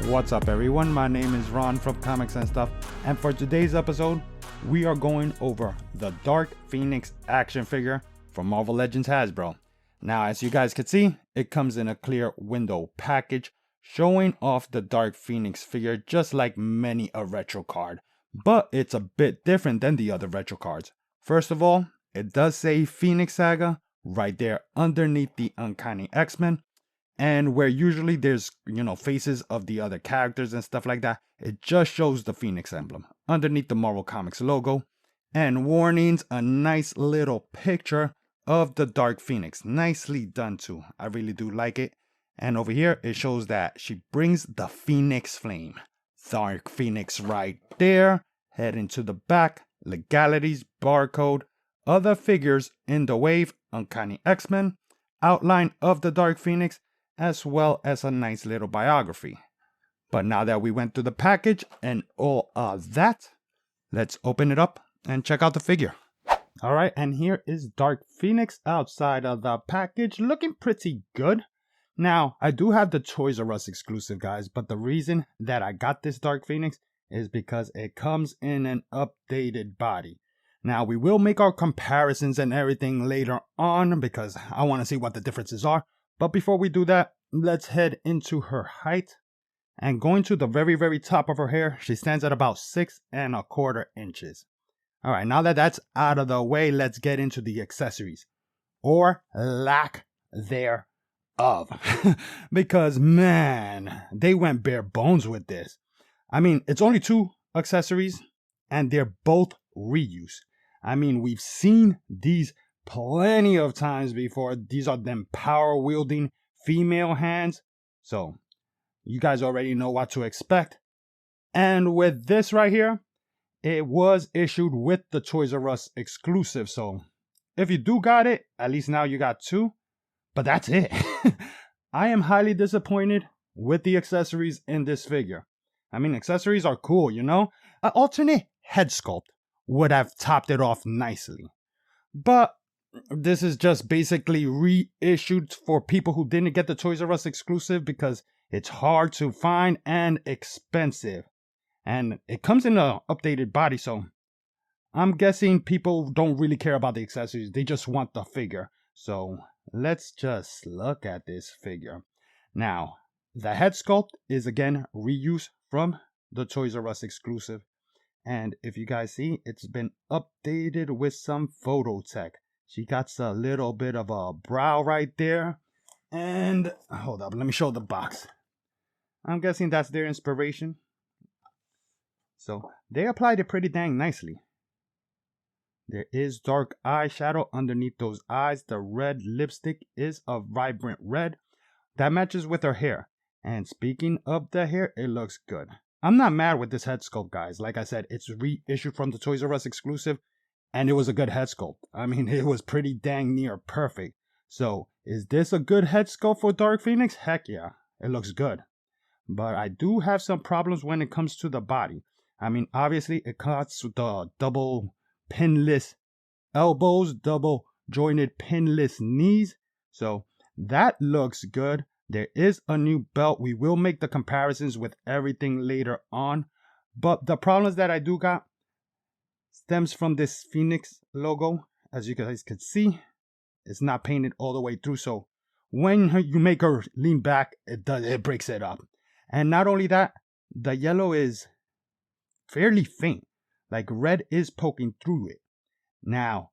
What's up everyone, my name is Ron from Comics and Stuff, and for today's episode, we are going over the Dark Phoenix action figure from Marvel Legends Hasbro. Now as you guys can see, it comes in a clear window package showing off the Dark Phoenix figure just like many a retro card, but it's a bit different than the other retro cards. First of all, it does say Phoenix Saga right there underneath the Uncanny X-Men. And where usually there's, faces of the other characters and stuff like that, it just shows the Phoenix emblem underneath the Marvel Comics logo. And warnings, a nice little picture of the Dark Phoenix. Nicely done too. I really do like it. And over here, it shows that she brings the Phoenix Flame. Dark Phoenix right there. Heading to the back. Legalities, barcode, other figures in the wave, Uncanny X-Men, outline of the Dark Phoenix, as well as a nice little biography. But now that we went through the package and all of that, let's open it up and check out the figure. Alright, and here is Dark Phoenix outside of the package, looking pretty good. Now, I do have the Toys R Us exclusive, guys, but the reason that I got this Dark Phoenix is because it comes in an updated body. Now, we will make our comparisons and everything later on because I want to see what the differences are. But before we do that, let's head into her height. And going to the very, very top of her hair, she stands at about 6¼ inches. Alright, now that that's out of the way, let's get into the accessories. Or lack thereof. Because, man, they went bare bones with this. I mean, it's only 2 accessories, and they're both reuse. I mean, we've seen these plenty of times before. These are them power wielding female hands. So you guys already know what to expect. And with this right here, it was issued with the Toys R Us exclusive. So if you do got it, at least now you got 2. But that's it. I am highly disappointed with the accessories in this figure. I mean, accessories are cool, An alternate head sculpt would have topped it off nicely. But this is just basically reissued for people who didn't get the Toys R Us exclusive because it's hard to find and expensive. And it comes in an updated body, so I'm guessing people don't really care about the accessories. They just want the figure. So let's just look at this figure. Now, the head sculpt is again reused from the Toys R Us exclusive. And if you guys see, it's been updated with some photo tech. She got a little bit of a brow right there. And hold up, let me show the box. I'm guessing that's their inspiration. So they applied it pretty dang nicely. There is dark eyeshadow underneath those eyes. The red lipstick is a vibrant red that matches with her hair. And speaking of the hair, it looks good. I'm not mad with this head sculpt, guys. Like I said, it's reissued from the Toys R Us exclusive. And it was a good head sculpt. I mean, it was pretty dang near perfect. So, is this a good head sculpt for Dark Phoenix? Heck yeah, it looks good. But I do have some problems when it comes to the body. I mean, obviously, it cuts with the double pinless elbows, double jointed pinless knees. So, that looks good. There is a new belt. We will make the comparisons with everything later on. But the problems that I do got stems from this Phoenix logo. As you guys can see, it's not painted all the way through, so when you make her lean back, it breaks it up. And not only that, the yellow is fairly faint, like red is poking through it. Now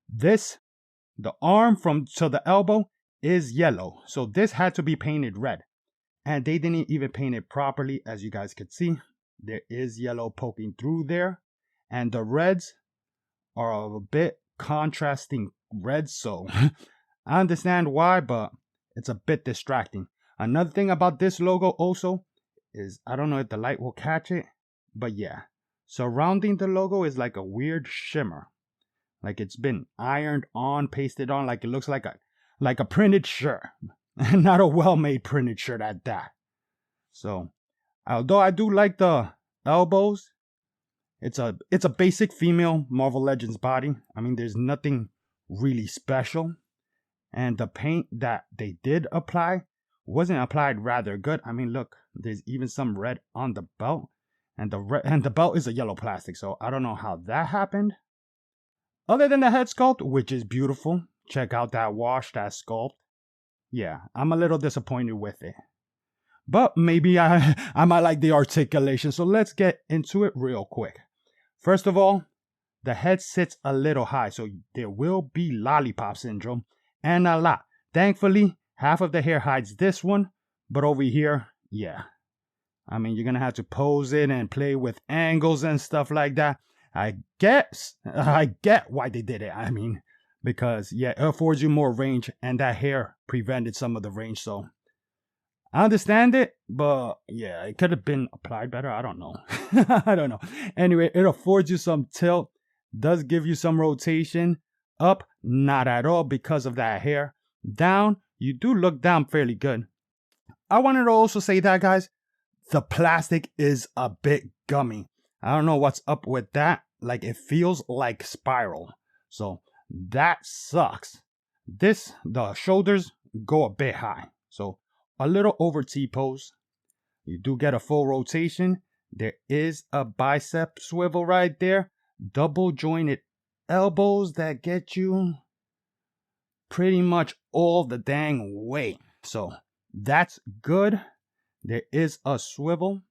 the arm to the elbow is yellow, so this had to be painted red, and they didn't even paint it properly. As you guys can see, there is yellow poking through there. And the reds are a bit contrasting reds, so I understand why, but it's a bit distracting. Another thing about this logo also is, I don't know if the light will catch it, but yeah, surrounding the logo is like a weird shimmer. Like it's been ironed on, pasted on, like it looks like a printed shirt. And not a well-made printed shirt at that. So, although I do like the elbows, it's a basic female Marvel Legends body. I mean, there's nothing really special. And the paint that they did apply wasn't applied rather good. I mean, look, there's even some red on the belt, and the belt is a yellow plastic, so I don't know how that happened. Other than the head sculpt, which is beautiful, check out that wash, that sculpt. Yeah, I'm a little disappointed with it. But maybe I might like the articulation, so let's get into it real quick. First of all, the head sits a little high, so there will be lollipop syndrome, and a lot. Thankfully, half of the hair hides this one, but over here, yeah. I mean, you're gonna have to pose it and play with angles and stuff like that. I get why they did it. I mean, because yeah, it affords you more range, and that hair prevented some of the range, so I understand it, but yeah, it could have been applied better. I don't know. I don't know. Anyway, it affords you some tilt, does give you some rotation. Up, not at all because of that hair. Down, you do look down fairly good. I wanted to also say that, guys, the plastic is a bit gummy. I don't know what's up with that. Like, it feels like spiral. So that sucks. The shoulders go a bit high. So a little over T-pose. You do get a full rotation. There is a bicep swivel right there. Double jointed elbows that get you pretty much all the dang way. So that's good. There is a swivel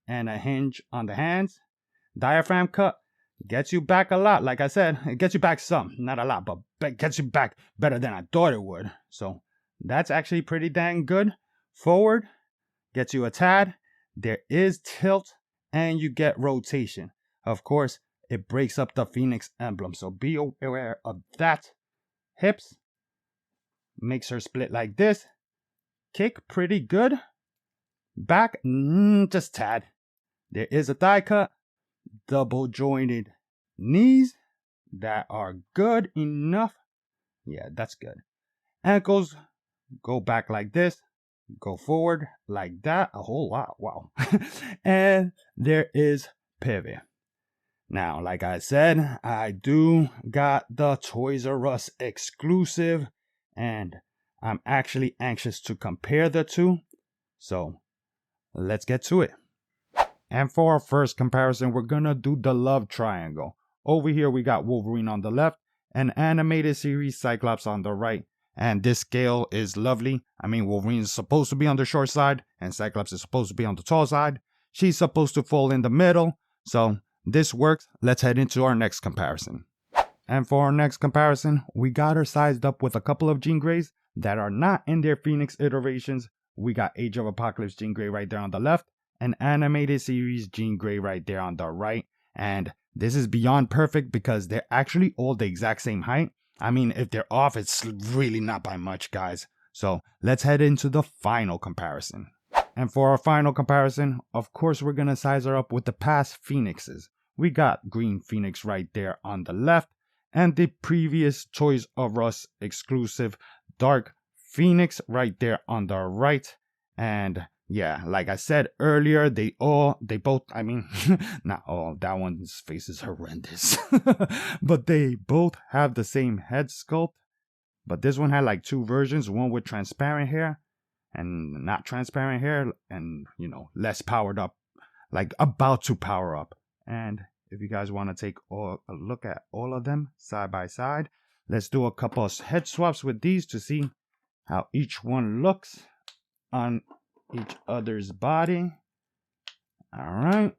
and a hinge on the hands. Diaphragm cut gets you back a lot. Like I said, it gets you back some. Not a lot, but gets you back better than I thought it would. So that's actually pretty dang good. Forward gets you a tad. There is tilt and you get rotation. Of course, it breaks up the Phoenix emblem, so be aware of that. Hips makes her split like this. Kick pretty good. Back, just tad. There is a thigh cut. Double jointed knees that are good enough. Yeah, that's good. Ankles go back like this. Go forward like that. A whole lot. Wow. And there is pivot. Now, like I said, I do got the Toys R Us exclusive, and I'm actually anxious to compare the two. So let's get to it. And for our first comparison, we're gonna do the love triangle. Over here, we got Wolverine on the left and animated series Cyclops on the right. And this scale is lovely. I mean, Wolverine is supposed to be on the short side, and Cyclops is supposed to be on the tall side. She's supposed to fall in the middle. So this works. Let's head into our next comparison. And for our next comparison, we got her sized up with a couple of Jean Greys that are not in their Phoenix iterations. We got Age of Apocalypse Jean Grey right there on the left, and animated series Jean Grey right there on the right. And this is beyond perfect because they're actually all the exact same height. I mean, if they're off, it's really not by much, guys. So let's head into the final comparison. And for our final comparison, of course, we're going to size her up with the past Phoenixes. We got Green Phoenix right there on the left, and the previous Toys R Us exclusive Dark Phoenix right there on the right. And yeah, like I said earlier, they both, I mean, not all, that one's face is horrendous. But they both have the same head sculpt. But this one had like two versions, one with transparent hair and not transparent hair, and, you know, less powered up, like about to power up. And if you guys want to take a look at all of them side by side, let's do a couple of head swaps with these to see how each one looks on each other's body. All right.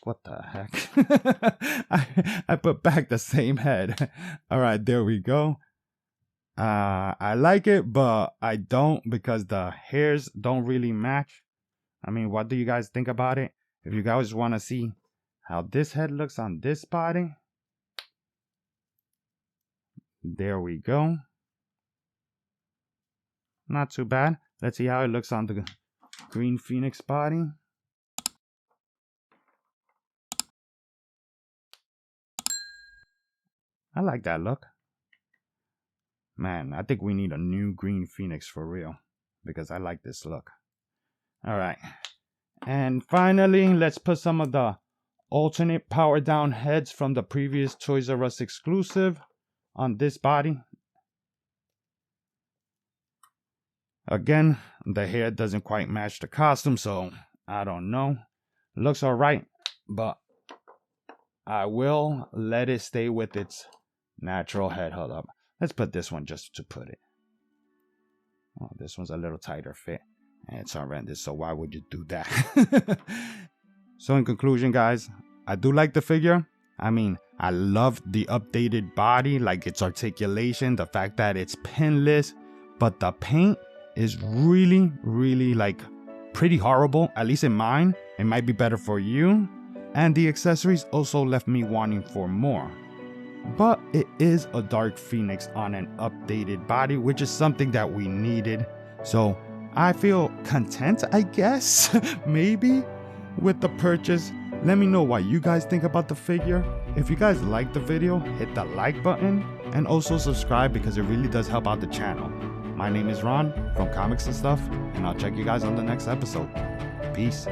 What the heck? I put back the same head. All right, there we go. I like it, but I don't because the hairs don't really match. I mean, what do you guys think about it? If you guys want to see how this head looks on this body, there we go. Not too bad. Let's see how it looks on the Green Phoenix body. I like that look. Man, I think we need a new Green Phoenix for real, because I like this look. All right. And finally, let's put some of the alternate power down heads from the previous Toys R Us exclusive on this body. Again, the hair doesn't quite match the costume, so I don't know. Looks alright, but I will let it stay with its natural head. Hold up. Let's put this one just to put it. Oh, this one's a little tighter fit. And it's horrendous, so why would you do that? So in conclusion, guys, I do like the figure. I mean, I love the updated body, like its articulation, the fact that it's pinless, but the paint is really, really like pretty horrible, at least in mine. It might be better for you. And the accessories also left me wanting for more. But it is a Dark Phoenix on an updated body, which is something that we needed. So I feel content, I guess, maybe, with the purchase. Let me know what you guys think about the figure. If you guys like the video, hit the like button and also subscribe because it really does help out the channel. My name is Ron from Comics and Stuff, and I'll check you guys on the next episode. Peace.